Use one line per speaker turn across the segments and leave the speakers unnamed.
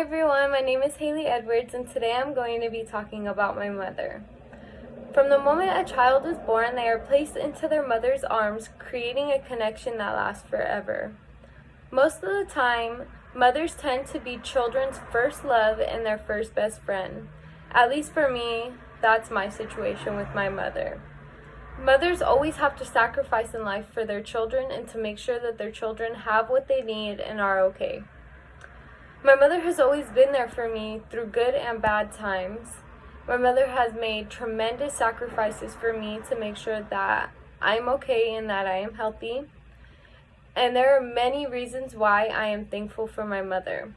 Hi everyone, my name is Haley Edwards and today I'm going to be talking about my mother. From the moment a child is born, they are placed into their mother's arms, creating a connection that lasts forever. Most of the time, mothers tend to be children's first love and their first best friend. At least for me, that's my situation with my mother. Mothers always have to sacrifice in life for their children and to make sure that their children have what they need and are okay. My mother has always been there for me through good and bad times. My mother has made tremendous sacrifices for me to make sure that I'm okay and that I am healthy. And there are many reasons why I am thankful for my mother.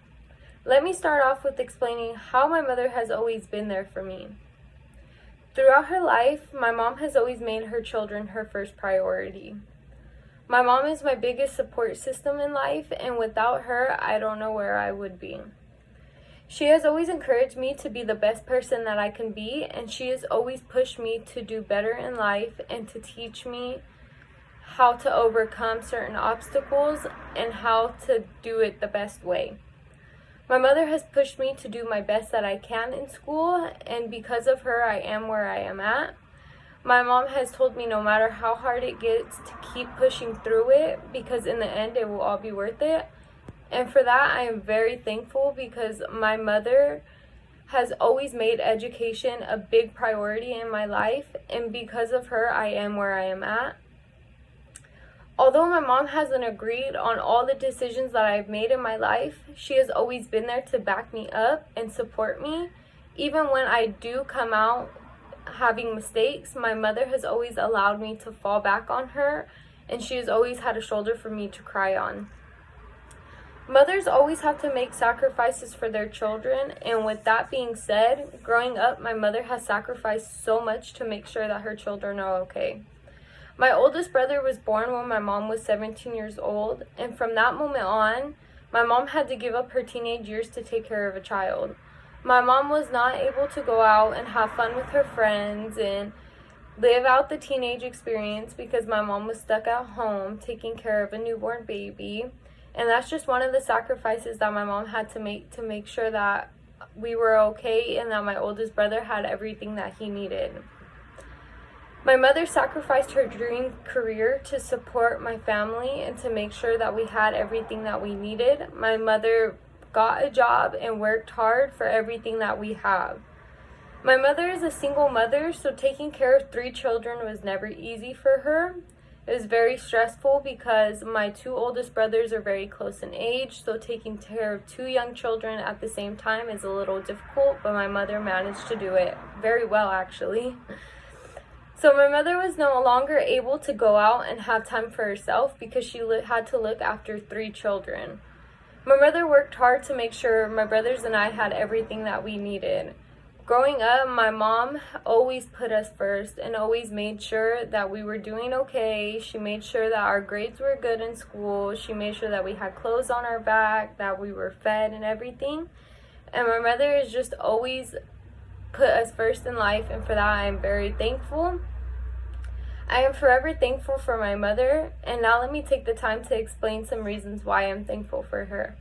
Let me start off with explaining how my mother has always been there for me. Throughout her life, my mom has always made her children her first priority. My mom is my biggest support system in life, and without her, I don't know where I would be. She has always encouraged me to be the best person that I can be, and she has always pushed me to do better in life and to teach me how to overcome certain obstacles and how to do it the best way. My mother has pushed me to do my best that I can in school, and because of her, I am where I am at. My mom has told me no matter how hard it gets to keep pushing through it because in the end it will all be worth it. And for that I am very thankful because my mother has always made education a big priority in my life, and because of her I am where I am at. Although my mom hasn't agreed on all the decisions that I've made in my life, she has always been there to back me up and support me. Even when I do come out having mistakes, my mother has always allowed me to fall back on her, and she has always had a shoulder for me to cry on. Mothers always have to make sacrifices for their children, and with that being said, growing up, my mother has sacrificed so much to make sure that her children are okay. My oldest brother was born when my mom was 17 years old, and from that moment on, my mom had to give up her teenage years to take care of a child. My mom was not able to go out and have fun with her friends and live out the teenage experience because my mom was stuck at home taking care of a newborn baby. And that's just one of the sacrifices that my mom had to make sure that we were okay and that my oldest brother had everything that he needed. My mother sacrificed her dream career to support my family and to make sure that we had everything that we needed. My mother got a job and worked hard for everything that we have. My mother is a single mother, so taking care of 3 children was never easy for her. It was very stressful because my 2 oldest brothers are very close in age, so taking care of 2 young children at the same time is a little difficult, but my mother managed to do it very well actually. So my mother was no longer able to go out and have time for herself because she had to look after 3 children. My mother worked hard to make sure my brothers and I had everything that we needed. Growing up, my mom always put us first and always made sure that we were doing okay. She made sure that our grades were good in school. She made sure that we had clothes on our back, that we were fed and everything. And my mother has just always put us first in life, and for that I am very thankful. I am forever thankful for my mother, and now let me take the time to explain some reasons why I'm thankful for her.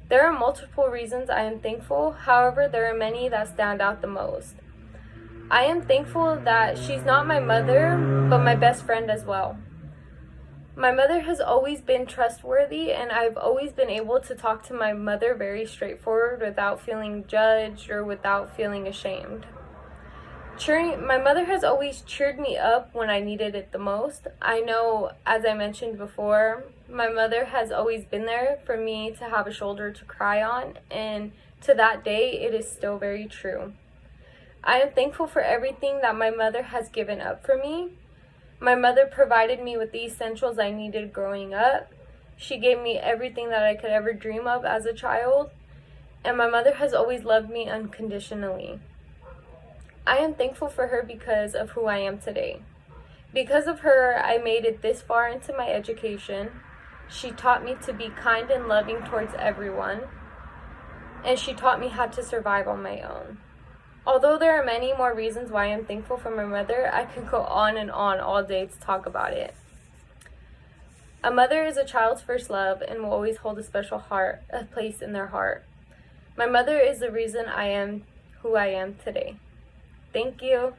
There are multiple reasons I am thankful, however, there are many that stand out the most. I am thankful that she's not my mother, but my best friend as well. My mother has always been trustworthy, and I've always been able to talk to my mother very straightforward without feeling judged or without feeling ashamed. My mother has always cheered me up when I needed it the most. I know, as I mentioned before, my mother has always been there for me to have a shoulder to cry on, and to that day, it is still very true. I am thankful for everything that my mother has given up for me. My mother provided me with the essentials I needed growing up. She gave me everything that I could ever dream of as a child, and my mother has always loved me unconditionally. I am thankful for her because of who I am today. Because of her, I made it this far into my education. She taught me to be kind and loving towards everyone, and she taught me how to survive on my own. Although there are many more reasons why I'm thankful for my mother, I could go on and on all day to talk about it. A mother is a child's first love and will always hold a special place in their heart. My mother is the reason I am who I am today. Thank you.